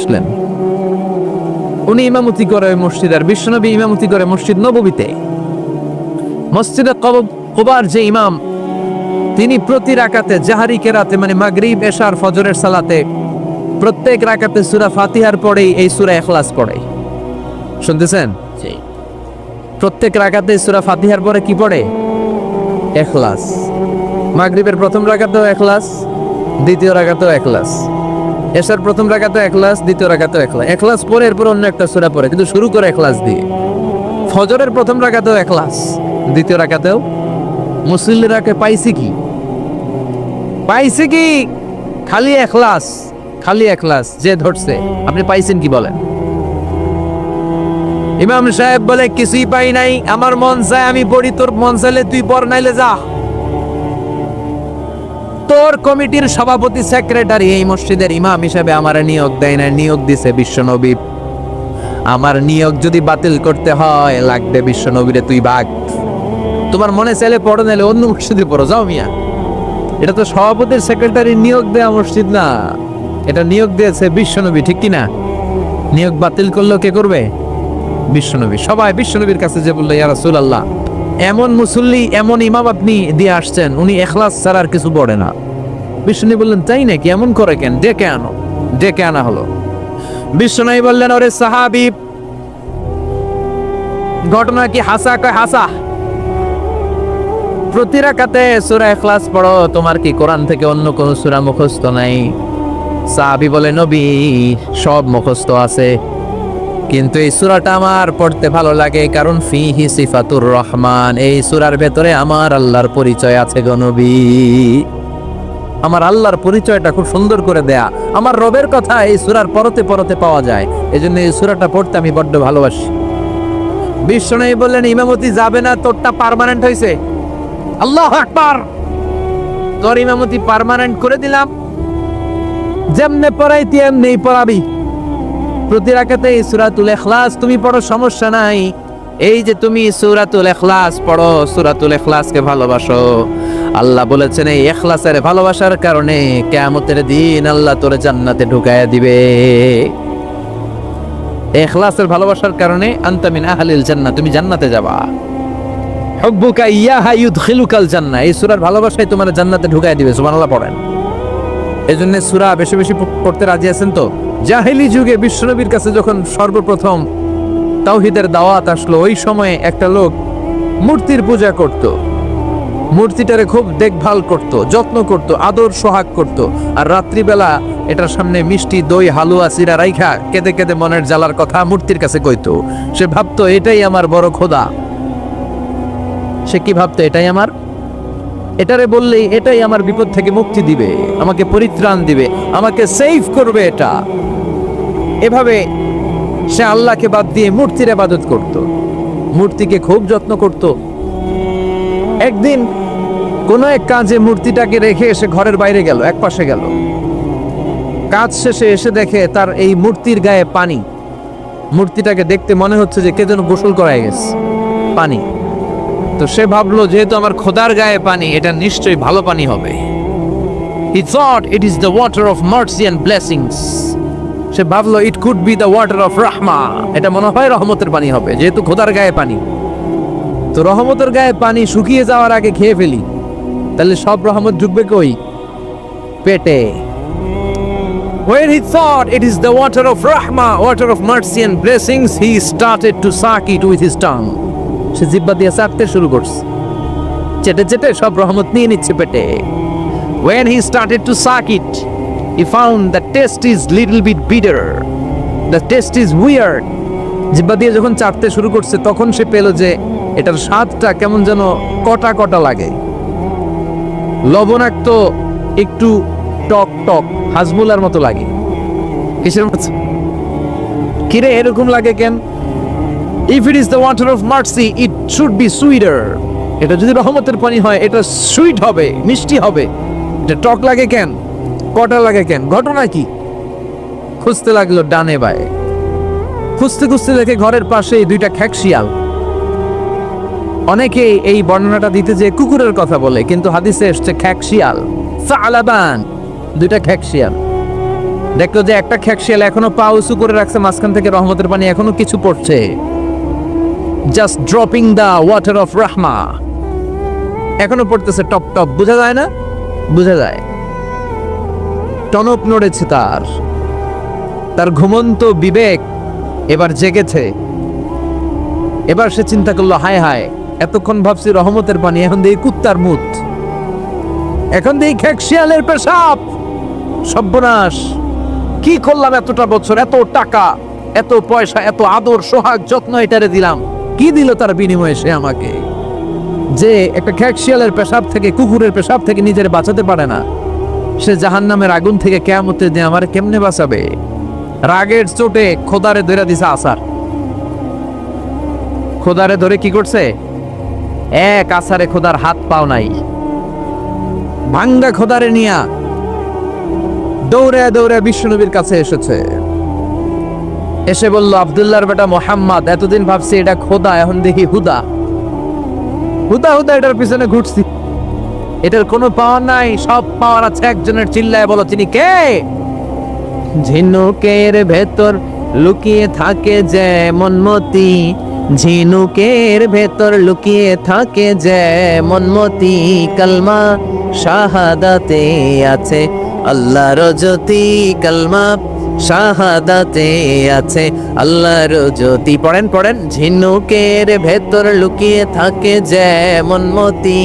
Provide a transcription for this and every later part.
আসলেন। উনি ইমামতি করে ওই মসজিদ, আর বিশ্বনবী ইমামতি করে মসজিদ নববীতে। মসজিদে কুবার যে ইমাম, তিনি প্রতি রাকাতে জাহারি কেরাতে মানে মাগরিব এশার ফজরের সালাতে প্রত্যেক রাকাতে সূরা ফাতিহার পরেই এই সূরা ইখলাস পড়ে। শুনতেছেন? প্রত্যেক রাকাতে সূরা ফাতিহার পরে কি পড়ে? ইখলাস। মাগরিবের প্রথম রাকাতেও ইখলাস, দ্বিতীয় রাকাতেও ইখলাস, এশার প্রথম রাকাতেও ইখলাস, দ্বিতীয় রাকাতেও ইখলাস। ইখলাস পরে এরপর অন্য একটা সূরা পড়ে, কিন্তু শুরু করে ইখলাস দিয়ে। ফজরের প্রথম রাকাতেও ইখলাস, দ্বিতীয় রাকাতেও। মুসল্লিরাকে পাইছে কি? পাইছে কি? খালি ইখলাস, খালি ইখলাস যে ধরছে। আপনি পাইছেন কি বলেন? ইমাম সাহেব বলে কিছুই পাই নাই, আমার মন চায় আমি পড়ি, তোর মন চাইলে তুই পড়, নাইলে যা। তোর কমিটির সভাপতি সেক্রেটারি এই মসজিদের ইমাম হিসেবে আমার নিয়োগ দেয় না, নিয়োগ দিছে বিশ্বনবী। আমার নিয়োগ যদি বাতিল করতে হয় লাগবে বিশ্বনবীরে তুই ভাগ। তোমার মনে চাইলে পড়ো, নাইলে অন্য মসজিদে পড়ো, যাও মিয়া। এটা তো সভাপতির সেক্রেটারি নিয়োগ দেয়া মসজিদ না, এটা নিয়োগ দিয়েছে বিশ্বনবী, ঠিক কি না? নিয়োগ বাতিল করলো কে করবে? বিশ্বনবী। সবাই বিশ্বনবীর কাছে যে বললো, ইয়া রাসূলুল্লাহ, এমন মুসল্লি এমন ইমাম আপনি দিয়ে আসছেন, উনি ইখলাস ছাড়া আর কিছু পড়ে না। বিশ্বনবী বললেন, তাই নাকি? এমন করে কেন? ডেকে আনো। ডেকে আনা হলো। বিশ্বনবী বললেন, ওরে সাহাবী, ঘটনা কি হাসা? কয় হাসা। প্রতি রাকাতে সূরা ইখলাস পড়ো, তোমার কি কোরআন থেকে অন্য কোন সূরা মুখস্থ নাই? সাহাবী বলে, নবী সব মুখস্থ আছে, কিন্তু এই সূরাটা আমার পড়তে ভালো লাগে, কারণ ফিহি সিফাতুর রহমান, এই সূরার ভেতরে আমার আল্লাহর পরিচয় আছে গো নবী। আমার আল্লাহর পরিচয়টা খুব সুন্দর করে দেয়া, আমার রবের কথা এই সূরার পরতে পরতে পাওয়া যায়, এজন্য এই সূরাটা পড়তে আমি বড্ড ভালোবাসি। বিশ্বনবী বললেন, ইমামতি যাবে না, তোরটা পার্মানেন্ট হয়েছে। আল্লাহু আকবার। তোর ইমামতি পার্মানেন্ট করে দিলাম, যেমনে পড়াইতি এমনি পড়াবি। প্রতি রাকাতে এই সূরাতুল ইখলাস তুমি পড়ো, সমস্যা নাই। এই যে তুমি সূরাতুল ইখলাস পড়ো, সূরাতুল ইখলাসকে ভালোবাসো, আল্লাহ বলেছেন এই ইখলাসের ভালোবাসার কারণে কিয়ামতের দিন আল্লাহ তোরে জান্নাতে ঢুকায়া দিবে। ইখলাসের ভালোবাসার কারণে আনতা মিন আহলিল জান্নাহ, তুমি জান্নাতে যাবা। হুব্বুকা ইয়াহা ইউদখিলুকাল জান্নাহ, এই সূরার ভালোবাসায় তোমার জান্নাতে ঢুকায়া দিবে। সুবহানাল্লাহ পড়েন। এজন্য সূরা বেশি বেশি পড়তে রাজি আছেন তো? জাহেলি যুগে বিশ্বনবীর কাছে যখন সর্বপ্রথম তাওহীদের দাওয়াত আসলো, ওই সময়ে একটা লোক মূর্তির পূজা করত, মূর্তিটারে খুব দেখভাল করত, যত্ন করত, আদর সোহাগ করত, আর রাত্রিবেলা এটার সামনে মিষ্টি দই হালুয়া চিরা রাইখা কেঁদে কেঁদে মনের জ্বালার কথা মূর্তির কাছে কইতো। সে ভাবতো এটাই আমার বড় খোদা। সে কি ভাবতো? এটাই আমার, এটারে বললেই এটাই আমার বিপদ থেকে মুক্তি দিবে, আমাকে পরিত্রাণ দিবে, আমাকে সেভ করবে এটা। এভাবে সে আল্লাহকে বাদ দিয়ে মূর্তির ইবাদত করত, মূর্তিকে খুব যত্ন করত। একদিন কোন এক কাজে মূর্তিটাকে রেখে এসে ঘরের বাইরে গেল, এক পাশে গেল। কাজ শেষে এসে দেখে তার এই মূর্তির গায়ে পানি। মূর্তিটাকে দেখতে মনে হচ্ছে যে কে যেন গোসল করায় গেছে, পানি। তো সে ভাবলো, যেহেতু আমার খোদার গায়ে পানি, এটা নিশ্চয়ই ভালো পানি হবে। He thought it is the water of mercy and blessings. সে ভাবলো it could be the water of rahma, এটা মনে হয় রহমতের পানি হবে, যেহেতু খোদার গায়ে পানি। তো রহমতের গায়ে পানি শুকিয়ে যাওয়ার আগে খেয়ে ফেলি, তাহলে সব রহমত ঢুকবে কই? পেটে। When he thought it is the water of rahma, water of mercy and blessings, he started to suck it with his tongue. সে জিহ্বা দিয়ে চাটতে শুরু করছে, চেটে চেটে সব রহমত নিয়ে নিচ্ছে পেটে। When he started to suck it, he found the taste is little bit bitter. The taste is weird. জিহ্বা দিয়ে যখন চাটতে শুরু করছে, তখন সে পেল যে এটার স্বাদটা কেমন যেন কটা কটা লাগে, লবণাক্ত, একটু টক টক, হাজমুলার মতো লাগে। কিসের মতো? কিরে এরকম লাগে কেন? If it is the water of mercy, it should be sweeter. এটা যদি রহমতের পানি হয়, এটা সুইট হবে, মিষ্টি হবে। এটা টক লাগে কেন, কটা লাগে কেন? ঘটনা কি? খুঁজতে লাগলো ডানে বায়ে, খুঁজতে খুঁজতে দেখে ঘরের পাশে দুইটা খ্যাকশিয়াল। অনেকে এই বর্ণনাটা দিতে যে কুকুরের কথা বলে, কিন্তু হাদিসে এসছে খ্যাকশিয়াল, সালাবান, দুইটা খ্যাকশিয়াল। দেখলো যে একটা খেকশিয়াল এখনো পা উঁচু করে রাখছে, মাঝখান থেকে রহমতের পানি এখনো কিছু পড়ছে, just dropping the water of রাহমা, এখনো পড়তেছে টপ টপ, বোঝা যায় না? বোঝা যায়। টনক নড়েছে তার ঘুমন্ত বিবেক এবার জেগেছে। এবার সে চিন্তা করলো, হায় হায়, এতক্ষণ ভাবছি রহমতের পানি, এখন দেখি কুত্তার মুত, এখন দেখি খেকশিয়ালের পেশাব। সর্বনাশ, কি করলাম এতটা বছর, এত টাকা, এত পয়সা, এত আদর সোহাগ যত্ন এটারে দিলাম, কি দিল তার বিনিময়ে সে আমাকে? যে একটা খেকশিয়ালের পেশাব থেকে, কুকুরের পেশাব থেকে নিজের বাঁচাতে পারে না, সে জাহান্নামের আগুন থেকে কিয়ামতের দিন আমারে কেমনে বাঁচাবে? রাগের চোটে খোদারে ধরে দিছে আসার। খোদারে ধরে কি করছে? এক আসারে খোদার হাত পাও নাই, ভাঙ্গা খোদারে নিয়া দৌড়ে দৌড়ে বিশ্বনবীর কাছে এসেছে। এসে বলল, আব্দুল্লাহর বেটা মোহাম্মদ, এতদিন ভাবছি এটা খোদা, এখন দেখি হুদা। হুদা হুদা এটার পিছনে ঘুরছি, এটার কোনো পাওয়ার নাই, সব পাওয়ার আছে একজনের। চিল্লায় বলো, তিনি কে? ঝিনুকের ভেতর লুকিয়ে থাকে যেমন মতি, ঝিনুকের ভেতর লুকিয়ে থাকে যেমন মতি, কালমা শাহাদাতে আছে আল্লাহর জ্যোতি, কালমা শাহাদাতে আছে আল্লাহর জ্যোতি। পড়েন পড়েন, ঝিনুকের ভেতর লুকিয়ে থাকে যেমন মতি,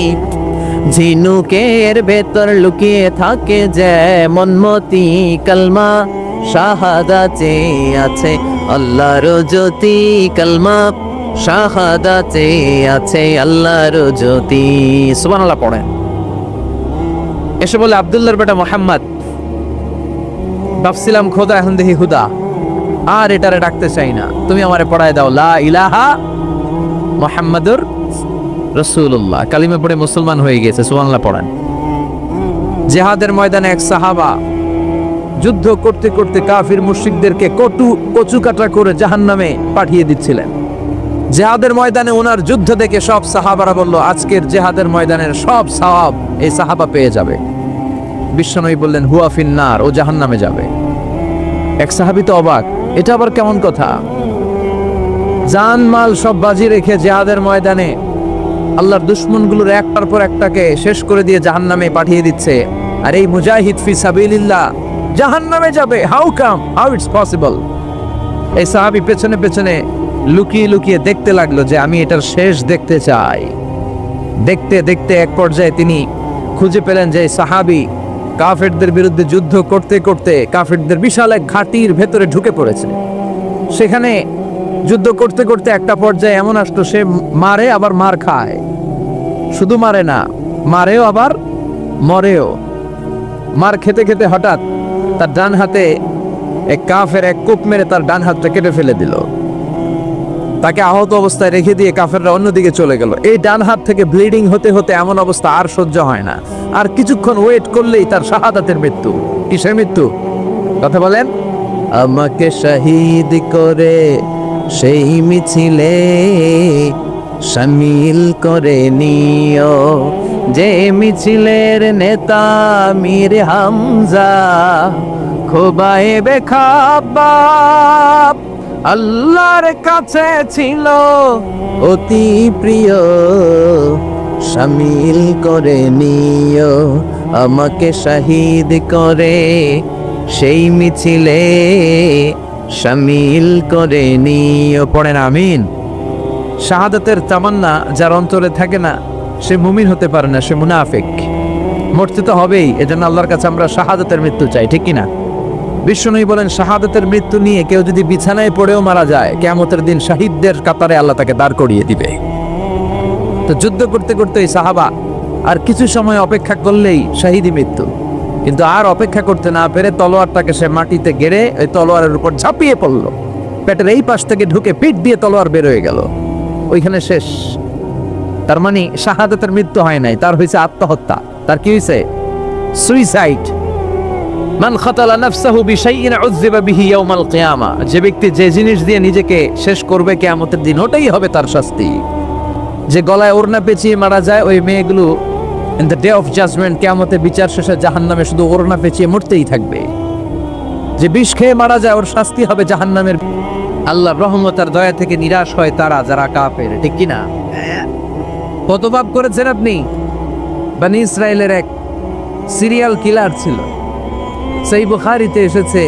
ঝিনুকের ভেতর লুকিয়ে থাকে যেমন মতি, কালমা শাহাদাতে আছে আল্লাহর জ্যোতি, কালমা শাহাদাতে আছে আল্লাহর জ্যোতি। সুবহানাল্লাহ পড়েন। এসে বলে, আব্দুল্লাহর বেটা মোহাম্মদ, ভাবছিলাম খোদা, এখন দেখি হুদা, আর এটারে ডাকতে চাই না, তুমি আমারে পড়ায় দাও লা ইলাহা মুহাম্মাদুর রাসূলুল্লাহ। কালিমা পড়ে মুসলমান হয়ে গেছে। সুবহানাল্লাহ পড়েন। জিহাদের ময়দানে এক সাহাবা যুদ্ধ করতে করতে কাফির মুশরিকদেরকে কচু কাটা করে জাহান্নামে পাঠিয়ে দিচ্ছিলেন। জিহাদের ময়দানে ওনার যুদ্ধ দেখে সব সাহাবারা বলল, আজকের জিহাদের ময়দানের সব সওয়াব এই সাহাবা পেয়ে যাবে। বিশ্বনবী বললেন, হুয়া ফিন্নার, ও জাহান্নামে যাবে। এক সাহাবী তো অবাক, এটা আবার কেমন কথা? জান মাল সব বাজি রেখে জিহাদের ময়দানে আল্লাহর দুশমনগুলোর একটার পর একটাকে শেষ করে দিয়ে জাহান্নামে পাঠিয়ে দিচ্ছে, আর এই মুজাহিদ ফি সাবিলিল্লাহ জাহান্নামে যাবে? How come, how it's possible? এই সাহাবী পেছনে পেছনে লুকিয়ে লুকিয়ে দেখতে লাগলো যে আমি এটার শেষ দেখতে চাই। দেখতে দেখতে এক পর্যায়ে তিনি খুঁজে পেলেন যে সাহাবী কাফেরদের বিরুদ্ধে যুদ্ধ করতে করতে কাফেরদের বিশাল এক ঘাটির ভেতরে ঢুকে পড়েছে। সেখানে যুদ্ধ করতে করতে একটা পর্যায়ে এমন আসতো, সে মারে আবার মার খায়, শুধু মারে না, মারেও আবার মরেও। মার খেতে খেতে হঠাৎ তার ডান হাতে এক কাফের এক কূপ মেরে তার ডান হাতটা কেটে ফেলে দিল। তাকে আহত অবস্থায় রেখে দিয়ে কাফেররা অন্যদিকে চলে গেল। এই ডান হাত থেকে ব্লিডিং হতে হতে এমন অবস্থা আর সহ্য হয় না, আর কিছুক্ষণ ওয়েট করলেই তার শাহাদাতের মৃত্যু। কিসের মৃত্যু? কথা বলেন। আমাকে শহীদ করে সেই মিছিলে শামিল করে নিও, যে মিছিলের নেতা মীর হামজা, খোবায়েবে খাব্বাব আল্লাহর কাছে ছিল অতি প্রিয়, শামিল করে নিও আমাকে শহীদ করে সেই মিছিলে শামিল করে নিও। পড়েন আমিন। শাহাদাতের তামান্না যার অন্তরে থাকে না, সে মুমিন হতে পারে না, সে মুনাফিক। মরতে তো হবেই, এজন্য আল্লাহর কাছে আমরা শাহাদাতের মৃত্যু চাই, ঠিক কিনা? বিশ্বনবী বলেন, শাহাদাতের মৃত্যু নিয়ে কেউ যদি বিছানায় পড়েও মারা যায়, কিয়ামতের দিন শহীদদের কাতারে আল্লাহ তাকে দাঁড় করিয়ে দিবে। তো যুদ্ধ করতে করতে এই সাহাবা আর কিছু সময় অপেক্ষা করলেই শহীদি মৃত্যু, কিন্তু আর অপেক্ষা করতে না পেরে তলোয়ারটাকে সে মাটিতে গেড়ে ওই তলোয়ারের উপর ঝাঁপিয়ে পড়ল। পেটের এই পাশ থেকে ঢুকে পিঠ দিয়ে তলোয়ার বের হয়ে গেল, ওইখানে শেষ। তার মানে শাহাদাতের মৃত্যু হয় নাই, তার হয়েছে আত্মহত্যা। তার কি হয়েছে? সুইসাইড। মান খাতালা নাফসাহু বিশাইইন উযযিবা বিহি ইয়াউমাল কিয়ামা, যে ব্যক্তি যে জিনিস দিয়ে নিজেকে শেষ করবে কিয়ামতের দিন, ওটাই হবে তার শাস্তি। যে গলায় ওড়না পেঁচিয়ে মারা যায়, ওই মেয়েগুলো in the day of judgement, কিয়ামতের বিচার শেষে জাহান্নামে শুধু ওড়না পেঁচিয়ে মরতেই থাকবে। যে বিষ খেয়ে মারা যায় ওর শাস্তি হবে জাহান্নামের। আল্লাহ রহমত আর দয়া থেকে নিরাশ হয় তারা যারা কাফের, ঠিক কিনা? কত পাপ করেছেন আপনি? বনি ইসরায়েলের এক সিরিয়াল কিলার ছিল, সেই বুখারীতে এসেছে,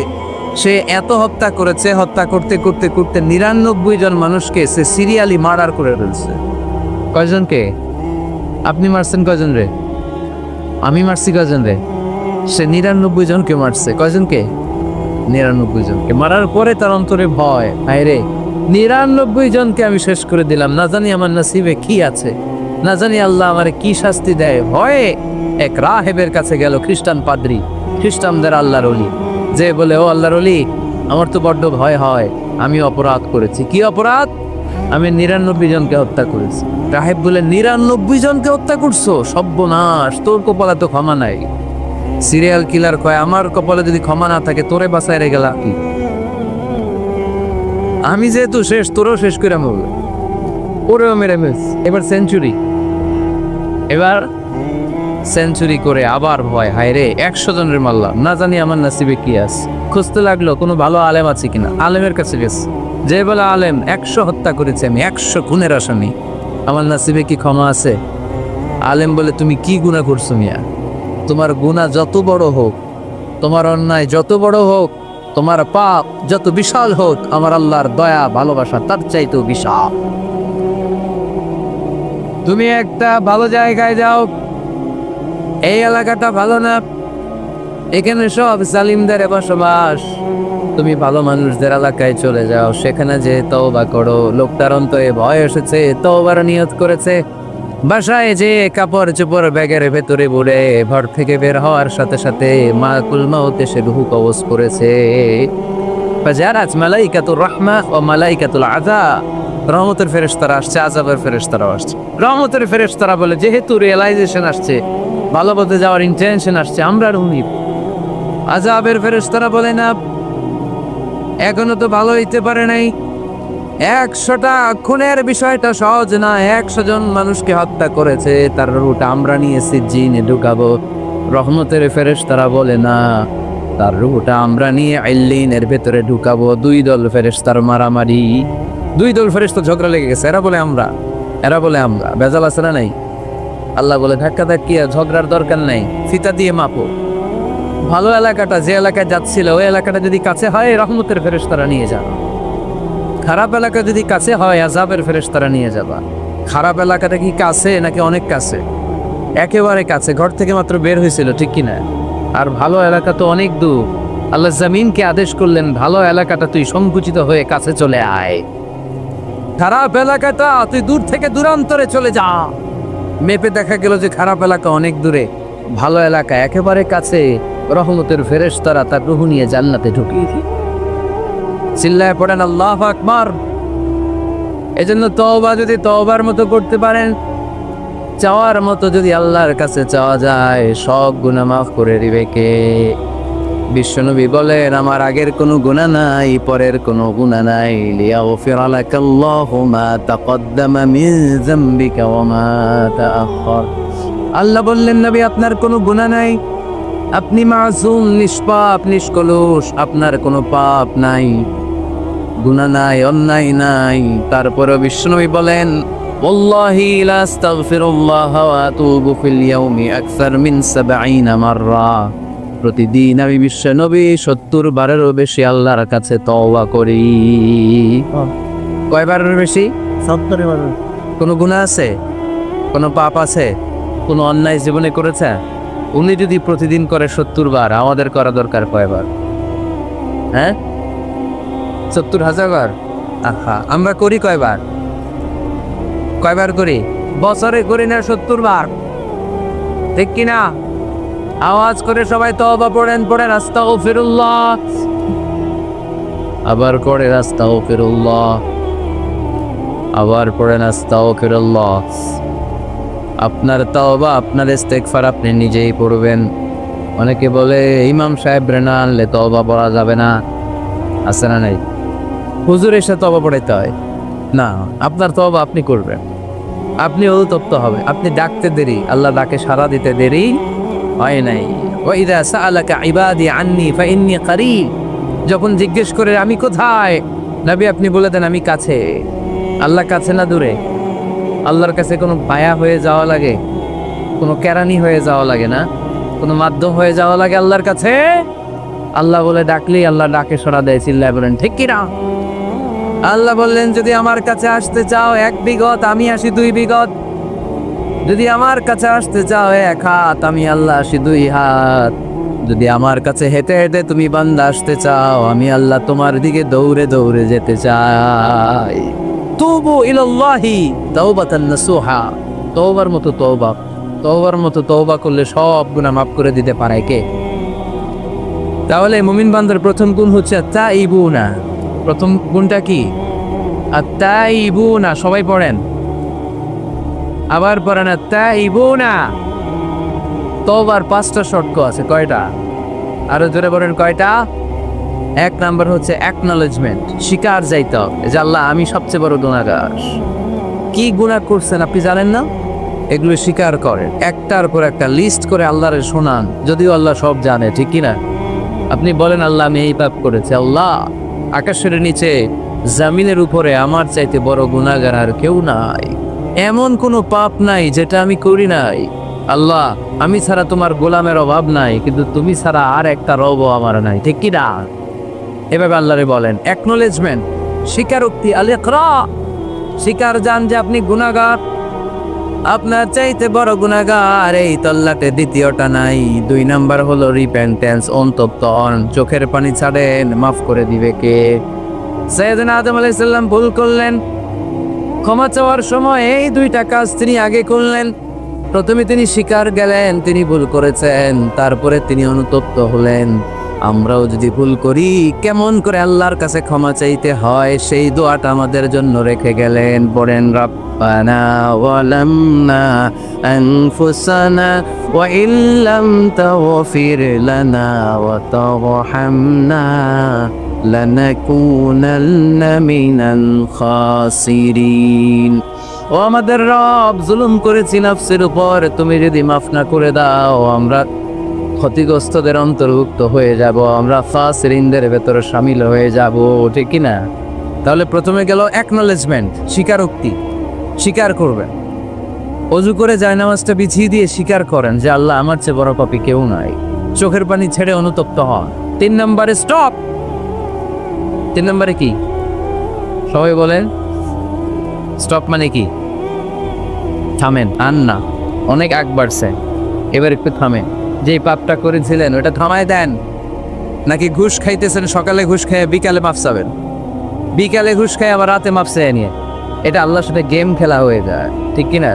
সে এত হত্যা করেছে, হত্যা করতে করতে করতে 99 জন মানুষকে সে সিরিয়ালি মার্ডার করে ফেলছে। কয়জনকে? আপনি মারছেন কয়জন রে? আমি মারছি কয়জন রে? সে 99 জনকে মারছে। কয়জনকে? 99 জনকে। মারার পরে তার অন্তরে ভয়, হায় রে 99 জনকে আমি শেষ করে দিলাম, না জানি আমার নসিবে কি আছে, না জানি আল্লাহ আমারে কি শাস্তি দেয়। ভয়ে এক রাহেবের কাছে গেল, খ্রিস্টান পাদ্রী, খ্রিস্টানদের আল্লাহর ওলি, যে বলে, ও আল্লাহর ওলি, আমার তো বড্ড ভয় হয়, আমি অপরাধ করেছি। কি অপরাধ? আমি 99 জনকে হত্যা করেছি। রাহেব বলে, 99 জনকে হত্যা করছো? সর্বনাশ, তোর কপালে তো ক্ষমা নাই। সিরিয়াল কিলার কয়, আমার কপালে যদি ক্ষমা না থাকে তোরে বাঁচায় রে গেলা কি? আমি যেহেতু শেষ, তোরও শেষ করে মরবে, ওরেও মেরে মিস। এবার সেঞ্চুরি, এবার সেঞ্চুরি করে আবার ভয়, হায় রে 100 জনের মারলাম, না জানি আমার নসিবে কি আছে। খুঁজতে লাগলো কোনো ভালো আলেম আছে কিনা। আলেমের কাছে গেছে, যে বলে, আলেম 100 হত্যা করেছে আমি, 100 খুনের আসামি, আমার নসিবে কি ক্ষমা আছে? আলেম বলে, তুমি কি গুনাহ করছো মিয়া? তোমার গুনাহ যত বড় হোক, তোমার অন্যায় যত বড় হোক, তোমার পাপ যত বিশাল হোক, আমার আল্লাহর দয়া ভালোবাসা তার চাইতেও বিশাল। তুমি একটা ভালো জায়গায় যাও, এই এলাকাটা ভালো না, এখানে সব জালিমদের বসবাস, তুমি ভালো মানুষদের এলাকায় চলে যাও, সেখানে যে তওবা করো। লোকটার অন্তরে ভয় এসেছে, তওবার নিয়ত করেছে। বাসায় যে কাপড় চোপড় ব্যাগের ভেতরে ভরে ঘর থেকে বের হওয়ার সাথে সাথে মালাকুল মাউত এসে রূহ কবজ করেছে। ফাজারাত মালাইকাতুর রাহমা ও মালাইকাতুল আযাব, রহমতের ফেরেশতারা আসছে, আযাবের ফেরেশতারা আসছে। রহমতের ফেরেশতারা বলে, যেহেতু রিয়েলাইজেশন আসছে, ভালো পথে যাওয়ার ইন্টেনশন আসছে, আমরা রুনি। আযাবের ফেরেশতারা বলে, না, এখনো তো ভালো হইতে পারে নাই, 100টা খুনের বিষয়টা সহজ না, 100 জন মানুষকে হত্যা করেছে, তার রুহটা আমরা নিয়ে সিজ্জিনে ঢুকাবো। রহমতের ফেরেশতারা বলে, না, তার রুহটা আমরা নিয়ে ইল্লিনের ভেতরে ঢুকাবো। 2 দল ফেরেশতার মারামারি, 2 দল ফেরেশতা ঝগড়া লেগে গেছে, এরা বলে আমরা, এরা বলে আমরা। বেজাল আছে না নাই? আল্লাহ বলে, ধাক্কা ধাক্কি ঝগড়ার দরকার নাই, ফিতা দিয়ে মাপো। ভালো এলাকাটা, যে এলাকায় যাচ্ছিল ওই এলাকাটা যদি কাছে হয়, রহমতের ফেরেশতারা নিয়ে যাও। খারাপ এলাকা যদি কাছে হয়, আযাবের ফেরেশতারা নিয়ে যাবা। খারাপ এলাকাটা কি কাছে নাকি অনেক কাছে? একেবারে কাছে, ঘর থেকে মাত্র বের হয়েছিল, ঠিক কিনা? আর ভালো এলাকা তো অনেক দূর। আল্লাহ জমিনকে আদেশ করলেন, ভালো এলাকাটা তুই সংকুচিত হয়ে কাছে চলে আয়, খারাপ এলাকাটা তুই দূর থেকে দূরান্তরে চলে যা। মেপে দেখা গেল যে খারাপ এলাকা অনেক দূরে, ভালো এলাকা একেবারে কাছে। রহমতের ফেরেশতারা তার রূহ নিয়ে জান্নাতে ঢুকিয়ে দিল। চিল্লায় পড়েন আল্লাহু আকবার। এজন্য তওবা যদি তওবার মতো করতে পারেন, চাওয়ার মতো যদি আল্লাহর কাছে চাওয়া যায়, সব গুনাহ মাফ করে দিবে কে? বিশ্বনবী বলেন, আমার আগের কোনো গুনাহ নাই, পরের কোনো গুনাহ নাই। লিয়াগফিরা লাকাল্লাহু মা তাকদ্দামা মিন যামবিকা ওয়া মা তাআখার। আল্লাহ বললেন, নবী আপনার কোনো গুনাহ নাই, আপনি মাসুম, নিষ্পাপ, নিষ্কলুষ, আপনার কোনো পাপ নাই, গুনাহ নাই, অন্যায় নাই। তারপরে বিশ্বনবী বলেন, ওয়াল্লাহি লা আস্তাগফিরুল্লাহ ওয়া আতুবু ফিল ইয়াউমি আকসার মিন 70 মাররা। প্রতিদিন আমি বিশ্বনবী 70 বারেরও বেশি আল্লাহর কাছে তওবা করি। কয়বারের বেশি? 70 বার। কোনো গুনাহ আছে? কোনো পাপ আছে? কোনো অন্যায় জীবনে করেছে? উনি যদি প্রতিদিন করে 70 বার, আমাদের করা দরকার কয়বার? হ্যাঁ, 70,000 বার। আহা, আমরা করি কয়বার? কয়বার করি? বছরে করি না 70 বার, ঠিক কিনা? আওয়াজ করে সবাই তওবা পড়েন, পড়েন আস্তাগফিরুল্লাহ, আবার পড়েন আস্তাগফিরুল্লাহ, আবার পড়েন আস্তাগফিরুল্লাহ। আপনার তওবা, আপনার ইস্তেগফার আপনি নিজেই পড়বেন। অনেকে বলে ইমাম সাহেব না আনলে তওবা পড়া যাবে না, আছে না নাই? হুজুর এসে তওবা পড়াইতে হয় না, আপনার তওবা আপনি করবেন, আপনি অনুতপ্ত হবে। আপনি ডাকতে দেরি, আল্লাহ ডাকে সাড়া দিতে দেরি হয় নাই। ওয়া ইযা সাআলাকা ইবাদি আন্নী ফাইন্নী কারীব যখন জিজ্ঞেস করে আমি কোথায়, নবী আপনি বলে দেন আমি কাছে। আল্লাহ কাছে না দূরে? আল্লাহর কাছে কোনো পায়া হয়ে যাওয়া লাগে, কোনো কেরানি হয়ে যাওয়া লাগে না, কোনো মাধ্যম হয়ে যাওয়া লাগে আল্লাহর কাছে? আল্লাহ বলে ডাকলেই আল্লাহ ডাকে সাড়া দেয়। চিল্লায় বলেন ঠিক কিনা? আল্লাহ বললেন যদি আমার কাছে আসতে চাও 1 বিঘত, আমি আসি 2 বিঘত। যদি আমার কাছে আসতে চাও 1 হাত, আমি আল্লাহ আসি 2 হাত। যদি আমার কাছে হেঁটে হেঁটে তুমি বান্দা আসতে চাও, আমি আল্লাহ তোমার দিকে দৌড়ে দৌড়ে যেতে চাই। তুবু ইলাল্লাহি তাওবাতান নাসুহা। তওবার মতো তওবা, তওবার মতো তওবা করলে সব গুনাহ মাফ করে দিতে পারে কে? তাহলে মুমিন বান্দার প্রথম গুণ হচ্ছে আত-তাইবুনা। প্রথম গুণটা কি? আত-তাইবুনা। সবাই পড়েন, আবার পড়েন আত-তাইবুনা। তওবার 5টা শর্ত আছে। কয়টা? আরো জোরে বলেন কয়টা? 1 নাম্বার হচ্ছে অ্যাকনলেজমেন্ট, স্বীকার যাইতে হবে যে আল্লাহ আমি সবচেয়ে বড় গুনাহগার। কি গুনাহ করছেন আপনি জানেন না? এগুলো স্বীকার করেন, একটার পর একটা লিস্ট করে আল্লাহরে শোনান, যদিও আল্লাহ সব জানে, ঠিক কিনা? আপনি বলেন আল্লাহ আমি এই পাপ করেছি, আল্লাহ আকাশের নিচে জামিনের উপরে আমার চাইতে বড় গুনাহগার আর কেউ নাই, এমন কোনো পাপ নাই যেটা আমি করি নাই। আল্লাহ আমি ছাড়া তোমার গোলামের অভাব নাই, কিন্তু তুমি ছাড়া আর একটা রবও আমার নাই, ঠিক কিনা? এভাবে আল্লাহরে বলেন। অ্যাকনলেজমেন্ট, স্বীকারোক্তি, আল-ইকরা, স্বীকার জান যে আপনি গুনাহগার, আপনার চাইতে বড় গুনাহগার এই তল্লাটে দ্বিতীয়টা নাই। 2 নাম্বার হলো রিপেন্টেন্স, অনুতপ্ত হন, চোখের পানি ছাড়েন, মাফ করে দিবে কে? সাইয়েদনা আদম আলাইহিস সালাম ভুল করলেন, ক্ষমা চাওয়ার সময় এই 2টা কাজ তিনি আগে করলেন। প্রথমে তিনি স্বীকার গেলেন তিনি ভুল করেছেন, তারপরে তিনি অনুতপ্ত হলেন। আমরাও যদি ভুল করি কেমন করে আল্লাহর কাছে ক্ষমা চাইতে হয় সেই দোয়াটা আমাদের জন্য রেখে গেলেন। পড়েন রব্বানা ওয়ালামনা আনফুসানা ওয়া ইল্লাম তাগফির লানা ওয়া তারহামনা লানাকুনান্না মিনাল খাসিরিন। ও আমাদের রব, জুলুম করেছি নফসের উপর, তুমি যদি মাফ না করে দাও আমরা ক্ষতিগ্রস্তদের অন্তর্ভুক্ত হয়ে যাব, আমরা ফাসিরিনদের ভেতরে শামিল হয়ে যাব, ঠিক কি না? তাহলে প্রথমে গেল অ্যাকনলেজমেন্ট, স্বীকারোক্তি, স্বীকার করবেন। অজু করে জায়নামাজটা বিছিয়ে দিয়ে স্বীকার করেন যে আল্লাহ আমার চেয়ে বড় পাপী কেউ নাই, চোখের পানি ছেড়ে অনুতপ্ত হন। 3 নম্বরে স্টপ। 3 নম্বরে কি? সবাই বলেন স্টপ মানে কি? থামেন। আর না, অনেক আগ বাড়ছে, এবার একটু থামেন। যেই পাপটা করেছিলেন ওটা থামায় দেন। নাকি ঘুষ খাইতেছেন, সকালে ঘুষ খেয়ে বিকালে মাফ চাবেন, বিকালে ঘুষ খাই আবার রাতে মাপ চেয়ে নিয়ে? এটা আল্লাহর সাথে গেম খেলা হয়ে যায়, ঠিক কিনা?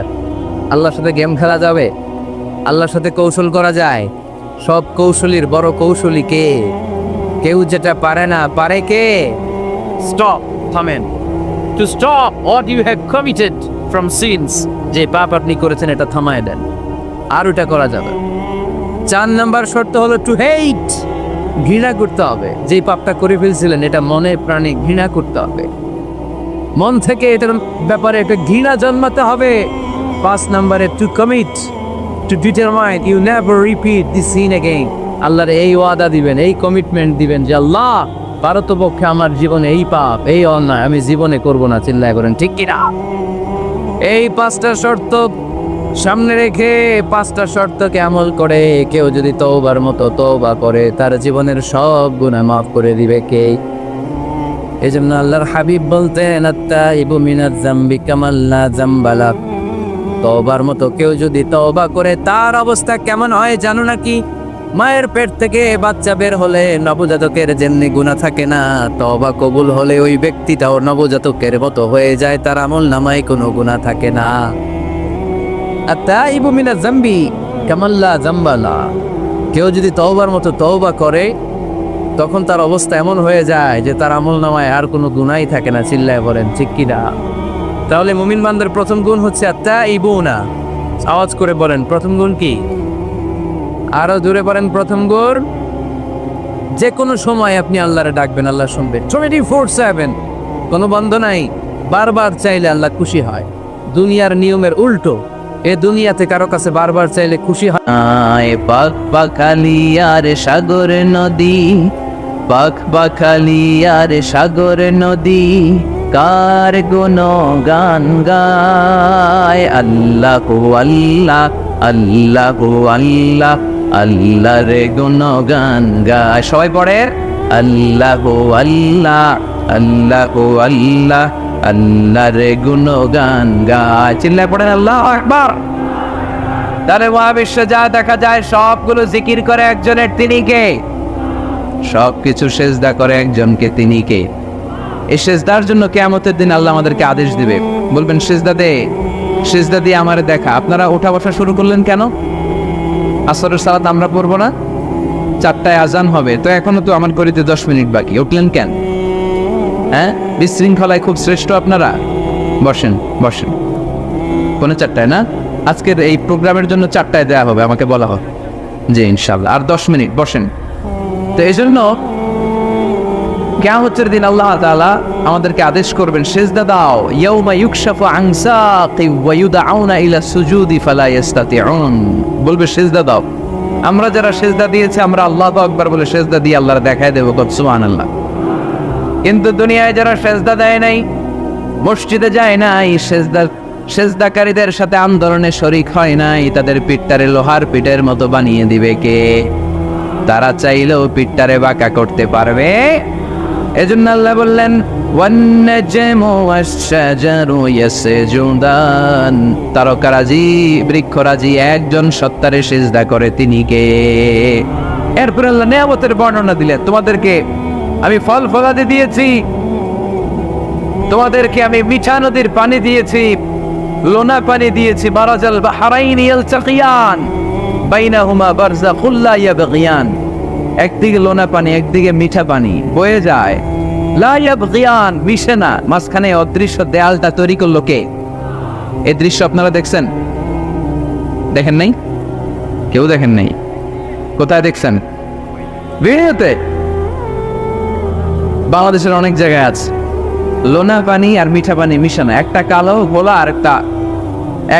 আল্লাহর সাথে গেম খেলা যাবে? আল্লাহর সাথে কৌশল করা যায়? সব কৌশলীর বড় কৌশলী কে? কেউ যেটা পারে না, পারে কে? স্টপ, থামেন। To stop what you have committed from sins, যে পাপ আপনি করেছেন এটা থামায় দেন, আর ওটা করা যাবে। 4 নাম্বার শর্ত হলো টু হেট, ঘৃণা করতে হবে। যেই পাপটা করে ফেলছিলেন এটা মনে প্রাণে ঘৃণা করতে হবে, মন থেকে এটার ব্যাপারে একটা ঘৃণা জন্মাতে হবে। 5 নাম্বারে to commit, to determine you never repeat this sin again. আল্লাহর এই ওয়াদা দিবেন, এই কমিটমেন্ট দিবেন যে আল্লাহ পারতপক্ষে আমার জীবনে এই পাপ, এই অন্যায় আমি জীবনে করব না। চিল্লায় করেন ঠিক কিনা? এই 5টা শর্ত সামনে রেখে 5টা শর্তকে আমল করে কেউ যদি তওবার মতো তওবা করে তার জীবনের সব গুনাহ মাফ করে দিবে কে? এজন্য আল্লাহর হাবিব বলতেন আত-তাইবু মিনাজ যামবি কামান লা যামবা লাহ। তওবার মতো কেউ যদি তওবা করে তার অবস্থা কেমন হয় জানো নাকি? মায়ের পেট থেকে বাচ্চা বের হলে নবজাতকের যেমনি গুনাহ থাকে না, তওবা কবুল হলে ওই ব্যক্তিটাও নবজাতকের মতো হয়ে যায়, তার আমল নামায় কোনো গুনাহ থাকে না। আত-তাইবু মিনাজ যামবি কামান লা যামবা লাহ। কেউ যদি তওবার মতো তওবা করে তখন তার অবস্থা এমন হয়ে যায় যে তার আমল নামায় আর কোনো গুনাহই থাকে না। চিল্লায় বলেন ঠিক কিনা? তাহলে মুমিন বান্দার প্রথম গুণ হচ্ছে আত-তাইবুনা। আওয়াজ করে বলেন প্রথম গুণ কি? আরো জোরে বলেন প্রথম গুণ। যে কোনো সময় আপনি আল্লাহরে ডাকবেন, আল্লাহ শুনবেন 24/7, কোনো বন্ধ নাই। বারবার চাইলে আল্লাহ খুশি হয়। দুনিয়ার নিয়মের উল্টো, এ দুনিয়াতে কারো কাছে বারবার চাইলে খুশি হয়। পাক পাখালি আর সাগর নদী পাখপাখালি আর সাগর নদী কার গুণগান গায়। আল্লাহু আল্লাহ আল্লাহু আল্লাহ আল্লাহর গুণগান গায়। সবাই পড়ে আল্লাহু আল্লাহ আল্লাহু আল্লাহ আল্লাহর গুণগান গায়। চিল্লায় পড়েন আল্লাহু আকবার। তাহলে মহাবিশ্বে যা দেখা যায় সবগুলো জিকির করে একজনের, তিনি কে? সবকিছু সেজদা করে একজনকে, তিনি কে? এই সেজদার জন্য কিয়ামতের দিন আল্লাহ আমাদেরকে আদেশ দিবে, বলবেন সেজদা দে, সেজদা দিয়ে আমারে দেখা। আপনারা ওঠা বসা শুরু করলেন কেন? আসরের সালাত আমরা পড়বো না? 4টায় আজান হবে, তো এখনো তো আমার গড়িতে 10 মিনিট বাকি, উঠলেন কেন? হ্যাঁ, বিশৃঙ্খলায় খুব শ্রেষ্ঠ আপনারা। বসেন বসেন। পৌনে 4টায় না? আজকের এই প্রোগ্রামের জন্য 4টায় দেওয়া হবে, আমাকে বলা হবে যে ইনশাআল্লাহ আর 10 মিনিট বসেন। তো এই জন্য কিয়ামতের দিন আল্লাহ তাআলা আমাদেরকে আদেশ করবেন সেজদা দাও। ইয়াউমা ইউকশাফু আন সাকি ওয়া ইউদআউনা ইলা সুজুদি ফালা ইস্তাতিউন। বলবে সেজদা দাও। আমরা যারা সেজদা দিয়েছি আমরা আল্লাহু আকবার বলে সেজদা দিয়ে আল্লাহর দেখায় দেব, সুবহানাল্লাহ। কিন্তু দুনিয়ায় যারা সেজদা দেয় নাই, মসজিদে যায় নাই, সেজদাকারীদের সাথে আন্দোলনে শরীক হয় নাই, তাদের পিঠটারে লোহার পিঠের মতো বানিয়ে দিবে কে? তারা চাইলেও পিঠটারে বাঁকা করতে পারবে? এজন্য আল্লাহ বললেন ওয়ান-নাজমু ওয়াশ-শাজারু ইয়াসজুদান। তারকারাজি বৃক্ষরাজি একজন সত্তারে সিজদা করে, তিনি কে? এরপর আল্লাহ নিয়ামতের বর্ণনা দিলেন, তোমাদেরকে আমি ফল ফলাদি দিয়েছি, তোমাদেরকে আমি মিঠা নদীর পানি দিয়েছি, লোনা পানি দিয়েছি। মারাজাল বাহরাইন ইয়ালতাকিয়ান বাইনাহুমা বারযাখুল লা ইয়াবগিয়ান। একদিকে লোনা পানি, একদিকে মিঠা পানি বয়ে যায়, লা ইয়াবগিয়ান, মিশে না। মাঝখানে অদৃশ্য দেয়ালটা তৈরি করলো কে? এই দৃশ্য আপনারা দেখছেন? দেখেন নাই? কেউ দেখেন নাই? কোথায় দেখছেন? ভিডিওতে। বাংলাদেশের অনেক জায়গায় আছে লোনা পানি আর মিঠা পানি মিশানো, একটা কালো গোলা আর একটা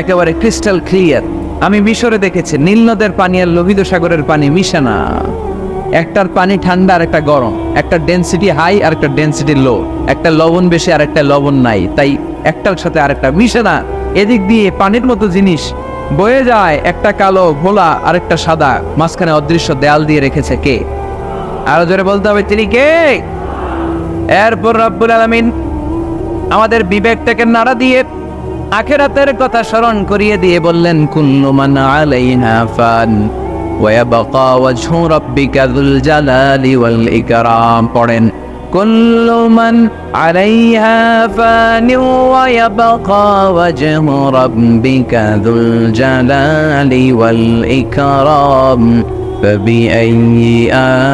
একেবারে ক্রিস্টাল ক্লিয়ার। আমি মিশরে দেখেছি নীল নদের পানি আর লোহিত সাগরের পানি মিশানা। একটার পানি ঠান্ডা আর একটা গরম, একটা ডেনসিটি হাই আর একটা ডেনসিটি লো, একটা লবণ বেশি আর একটা লবণ নাই, তাই একটার সাথে আর একটা মিশে না। এদিক দিয়ে পানির মতো জিনিস বয়ে যায়, একটা কালো ঘোলা আর একটা সাদা, মাঝখানে অদৃশ্য দেয়াল দিয়ে রেখেছে কে? আরো জোরে বলতে হবে, তিনি কে? এরপর রব্বুল আলামিন আমাদের বিবেকটাকে নাড়া দিয়ে আখিরাতের কথা স্মরণ করিয়ে দিয়ে বললেন কুল্লু মান আলাইহা ফান ওয়া ইয়াবকা ওয়াজহু রাব্বিকা যুল জালালি ওয়াল ইকরাম। পড়েন কুল্লু মান আলাইহা ফান ওয়া ইয়াবকা ওয়াজহু রাব্বিকা যুল জালালি ওয়াল ইকরাম فبأي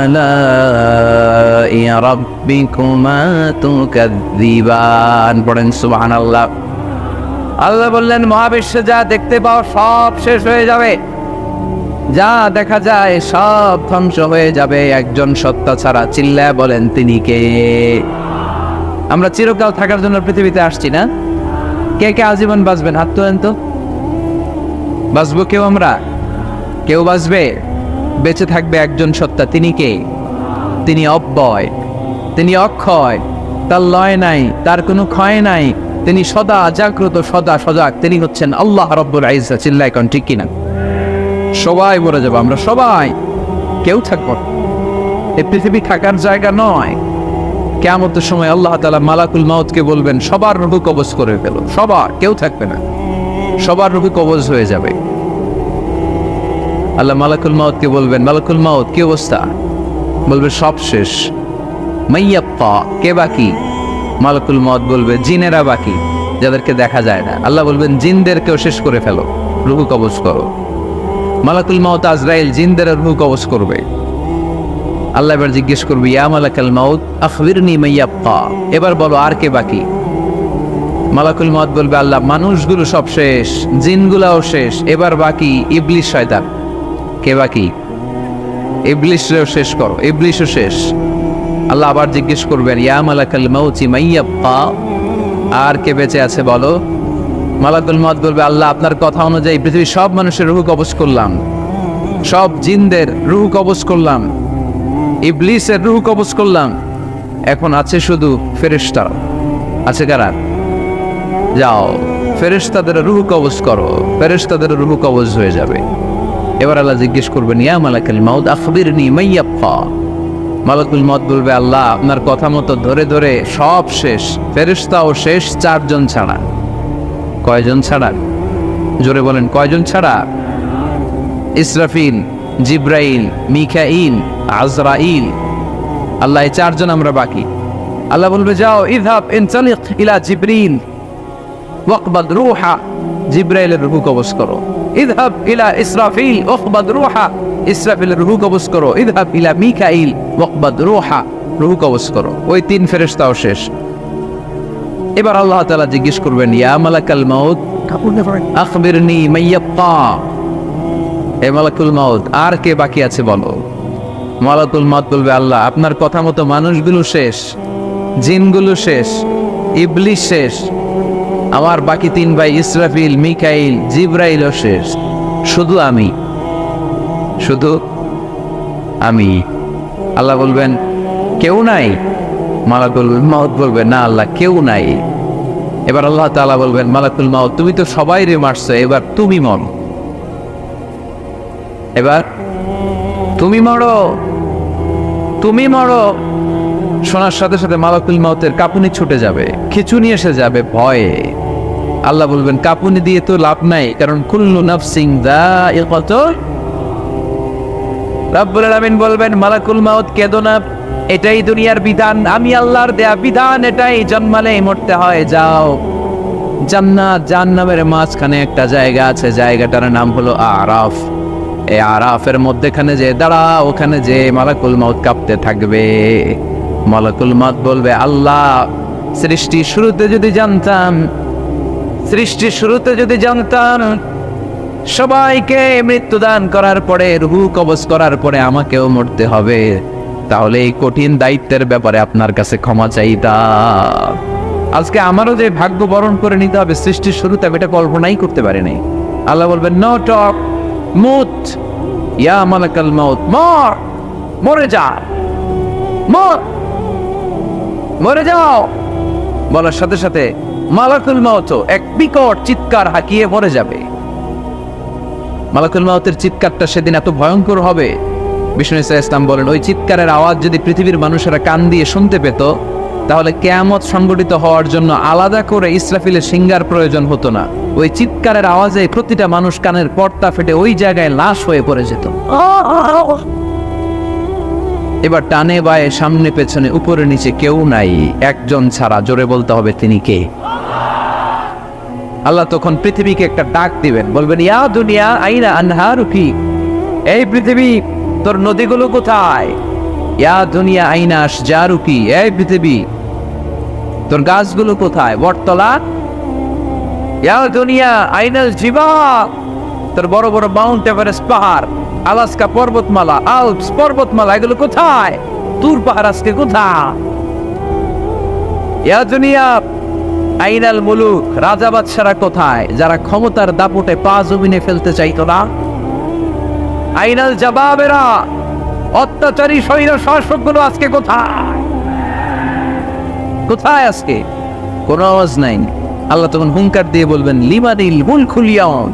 آلاء ربكما تكذبان। পড়েন সুবহানাল্লাহ। আল্লাহ বললেন মহাবিশ্বে যা দেখতে পাও সব শেষ হয়ে যাবে, যা দেখা যায় সব ধ্বংস হয়ে যাবে একজন সত্তা ছাড়া। চিল্লায় বলেন তিনি কে? আমরা চিরকাল থাকার জন্য পৃথিবীতে আসছি না? কে কে আজীবন বাঁচবেন? হাত তোলেন তো। বাঁচবো কেউ? আমরা কেউ বাঁচবে? বেঁচে থাকবে একজন সত্তা, তিনি কে? তিনি অব্যয়, তিনি অক্ষয়, তার লয় নাই, তার কোনো ক্ষয় নাই, তিনি সদা জাগ্রত, সদা সজাগ, তিনি হচ্ছেন আল্লাহ রব্বুল ইজ্জত। চিল্লায় কোন ঠিক কিনা? সবাই মরে যাবো আমরা, সবাই, কেউ থাকবো না। এই পৃথিবী থাকার জায়গা নয়। কিয়ামতের সময় আল্লাহ তাআলা মালাকুল মাউতকে বলবেন সবার রূহ কবজ করে ফেলো, সবার, কেউ থাকবে না, সবার রূহ কবজ হয়ে যাবে। আল্লাহ মালাকুল মাউতকে বলবেন মালাকুল মাউত কি অবস্থা? বলবে সব শেষ। মাইয়াপ্পা, কে বাকি? মালাকুল মাউত বলবে জিনেরা বাকি, যাদেরকে দেখা যায় না। আল্লাহ বলবেন জিনদেরকেও শেষ করে ফেলো, রূহ কবজ করো। মালাকুল মাউত আজরাইল জিনদের রূহ কবজ করবে। আল্লাহ এবার জিজ্ঞেস করবে ইয়া মালাকাল মাউত আখবিরনি মাইয়াপ্পা, এবার বলো আর কে বাকি? মালাকুল মাউত বলবে আল্লাহ মানুষগুলো সব শেষ, জিনগুলাও শেষ, এবার বাকি ইবলিস শয়তান। কে বাকি? ইবলিসও শেষ করো, ইবলিসও শেষ। আল্লাহ আবার জিজ্ঞেস করবেন ইয়া মালাকাল মাউতি মাইয়াব্বা, আর কে বেঁচে আছে বলো? মালাকুল মাউত বলবে আল্লাহ আপনার কথা অনুযায়ী পৃথিবীর সব মানুষের রূহ কবজ করলাম, সব জিনদের রূহ কবজ করলাম, ইবলিসের রূহ কবজ করলাম, এখন আছে শুধু ফেরেশতা। আছে কারা? যাও ফেরেশতাদের রূহ কবজ করো, ফেরেশতাদের রূহ কবজ হয়ে যাবে। এবার আল্লাহ জিজ্ঞেস করবেন, ইয়া মালাকুল মাউত আখবিরনি মাইয়াবকা। মালাকুল মউত বলবে, আল্লাহ আপনার কথা মতো ধরে ধরে সব শেষ, ফেরেশতাও শেষ, 4 জন ছাড়া। কয়জন ছাড়া? জোরে বলেন, কয়জন ছাড়া? ইসরাফিল, জিব্রাইল, মিকাইল, আজরাইল। আল্লাহ, এই 4 জন আমরা বাকি। আল্লাহ বলবে, যাও ইযহাব ইনতালিক ইলা জিবরিল ওয়াকবাদ রূহা। জিব্রাইলের রূহ কবজ করো। ইযহাব ইলা ইসরাফিল ওয়াকবাদ রূহা। ইসরাফিলের রূহ কবজ করো। ইযহাব ইলা মিকাইল ওয়াকবাদ রূহা। রূহ কবজ করো। ওই 3 ফেরেশতাও শেষ। এবার আল্লাহ তাআলা জিজ্ঞেস করবেন, ইয়া মালাকাল মাউত আখবিরনি মাইয়াবকা। হে মালাকুল মাউত, আর কে বাকি আছে বলো। মালাকুল মাউত বলবে, আল্লাহ আপনার কথা মতো মানুষগুলো শেষ, জিনগুলো শেষ, ইবলিস শেষ, আমার বাকি 3 ভাই ইসরাফিল, মিকাইল, জিব্রাইলও শেষ, শুধু আমি, শুধু আমি। আল্লাহ বলবেন, কেউ নাই? মালাকুল মাউত বলবে, না আল্লাহ কেউ নাই। এবার আল্লাহ তাআলা বলবেন, মালাকুল মাউত তুমি তো সবাইরে মারছো, এবার তুমি মরো। এবার তুমি মরো, তুমি মরো। শোনার সাথে সাথে মালাকুল মাউতের কাঁপুনি ছুটে যাবে, খিঁচুনি এসে যাবে ভয়ে। আল্লাহ বলবেন, কাঁপুনি দিয়ে তো লাভ নাই, কারণ কুল্লু নাফসিন যায়িকাতুল। রব্বুল আলামিন বলবেন, মালাকুল মাউত কেঁদো না, এটাই দুনিয়ার বিধান, আমি আল্লাহর দেয়া বিধান, এটাই, জন্মালেই মরতে হয়। যাও, জান্নাত জাহান্নামের মাঝখানে একটা জায়গা আছে, জায়গাটার নাম হলো আরাফ। এই আরাফের মধ্যেখানে যে দাঁড়া, ওখানে যে মালাকুল মাউত কাঁপতে থাকবে। মালাকুল মাউত বলবে, আল্লাহ সৃষ্টির শুরুতে যদি জানতাম, সৃষ্টির শুরুতে যদি জানতাম সবাইকে মৃত্যুদান করার পরে, রূহ কবজ করার পরে আমাকেও মরতে হবে, তাহলে এই কঠিন দায়িত্বের ব্যাপারে আপনার কাছে ক্ষমা চাইতাম। আজকে আমারও যে ভাগ্য বরণ করে নিতে হবে সৃষ্টির শুরুতে, আমি এটা কল্পনাই করতে পারি নাই। আল্লাহ বলবেন, নো টক, মুত ইয়া মালাকাল মাউত, মর, মরে যা, মর, মরে যাও। বলার সাথে সাথে মালাকুল মাউত এক বিকট চিৎকার হাঁকিয়ে মরে যাবে। মালাকুল মাউতের চিৎকারটা সেদিন এত ভয়ঙ্কর হবে, বিষ্ণু ইসলাম বলেন, ওই চিৎকারের আওয়াজ যদি পৃথিবীর মানুষেরা কান দিয়ে শুনতে পেত, তাহলে কিয়ামত সংগঠিত হওয়ার জন্য আলাদা করে ইসরাফিলের সিঙ্গার প্রয়োজন হতো না। ওই চিৎকারের আওয়াজে প্রতিটা মানুষ কানের পর্দা ফেটে ওই জায়গায় লাশ হয়ে পড়ে যেত। এবার টানে বায়ে, সামনে পেছনে, উপরে নিচে কেউ নাই, একজন ছাড়া। জোরে বলতে হবে, তিনি কে? আল্লাহ তখন পৃথিবীকে একটা ডাক দিবেন, বলবেন, ইয়া দুনিয়া আইনা আনহারুকি। এই পৃথিবী, তোর নদীগুলো কোথায়? ইয়া দুনিয়া আইনা আশজারুকি। এই পৃথিবী, তোর গাছগুলো কোথায়? বটতলা। ইয়া দুনিয়া আইনাল জিবাল। তোর বড় বড় মাউন্ট এভারেস্ট পাহাড়, আলাস্কা পর্বতমালা, আল্পস পর্বতমালা, এগুলো কোথায়? তুর পাহাড় আজকে কোথায়? ইয়া দুনিয়া আইনাল মুলুক। রাজা বাদশারা কোথায়, যারা ক্ষমতার দাপটে পা জমিনে ফেলতে চাইতো না? আইনাল জাবাবেরা, অত্যাচারী স্বৈর শাসকগুলো আজকে কোথায়? কোথায় আজকে? কোন আওয়াজ নাই। আল্লাহ তখন হুঙ্কার দিয়ে বলবেন, লিমানিল মুলকুল ইয়াউম,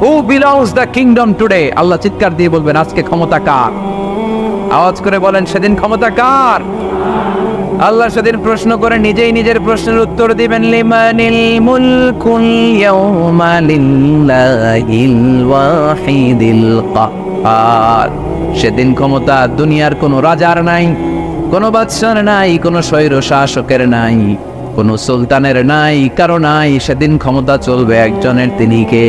who belongs the kingdom today. আল্লাহ চিৎকার দিয়ে বলবেন, আজকে ক্ষমতা কার? আওয়াজ করে বলেন, সেদিন ক্ষমতা কার? আল্লাহ সেদিন প্রশ্ন করে নিজেই নিজের প্রশ্নের উত্তর দিবেন, লিমানিল মুলকুল ইয়াউমা লিল্লাহিল ওয়াহিদিল কাহ্হার। সেদিন ক্ষমতা দুনিয়ার কোনো রাজার নাই, কোনো বাদশার নাই, কোনো স্বৈর শাসকের নাই, কোনো সুলতানের নাই, কারো নাই। সেদিন ক্ষমতা চলবে একজনের, তিনি কে?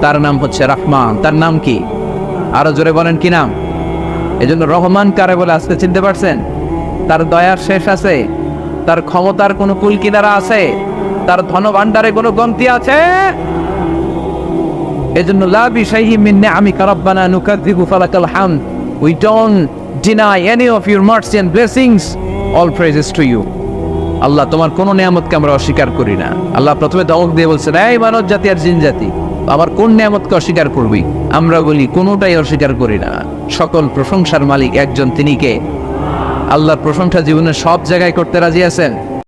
তার নাম হচ্ছে রহমান। তার নাম কি? আরো জোরে বলেন, কি নাম? এজন্য রহমান কারে বলে আজকে চিনতে পারছেন? তার দয়ার শেষ আছে? তার ক্ষমতার কোনো কুল কিনারা আছে? তার ধন ভান্ডারে কোনো গন্তি আছে? এজন্য লা বিশাইহি মিন নিআমিকা রাব্বানা নুকাযযিবু ফালাকাল হামদ। We don't deny any of your mercy and blessings. All praises to you. আল্লাহ, তোমার কোন নিয়ামতকে আমরা অস্বীকার করি না। আল্লাহ প্রথমে ধমক দিয়ে বলছেন, এই মানব জাতি আর জিন জাতি, আবার কোন নিয়ামতকে অস্বীকার করবি? আমরা বলি কোনোটাই অস্বীকার করি না। সকল প্রশংসার মালিক একজন, তিনি কে? আল্লাহর প্রশংসা জীবনের সব জায়গায় করতে রাজি আছেন?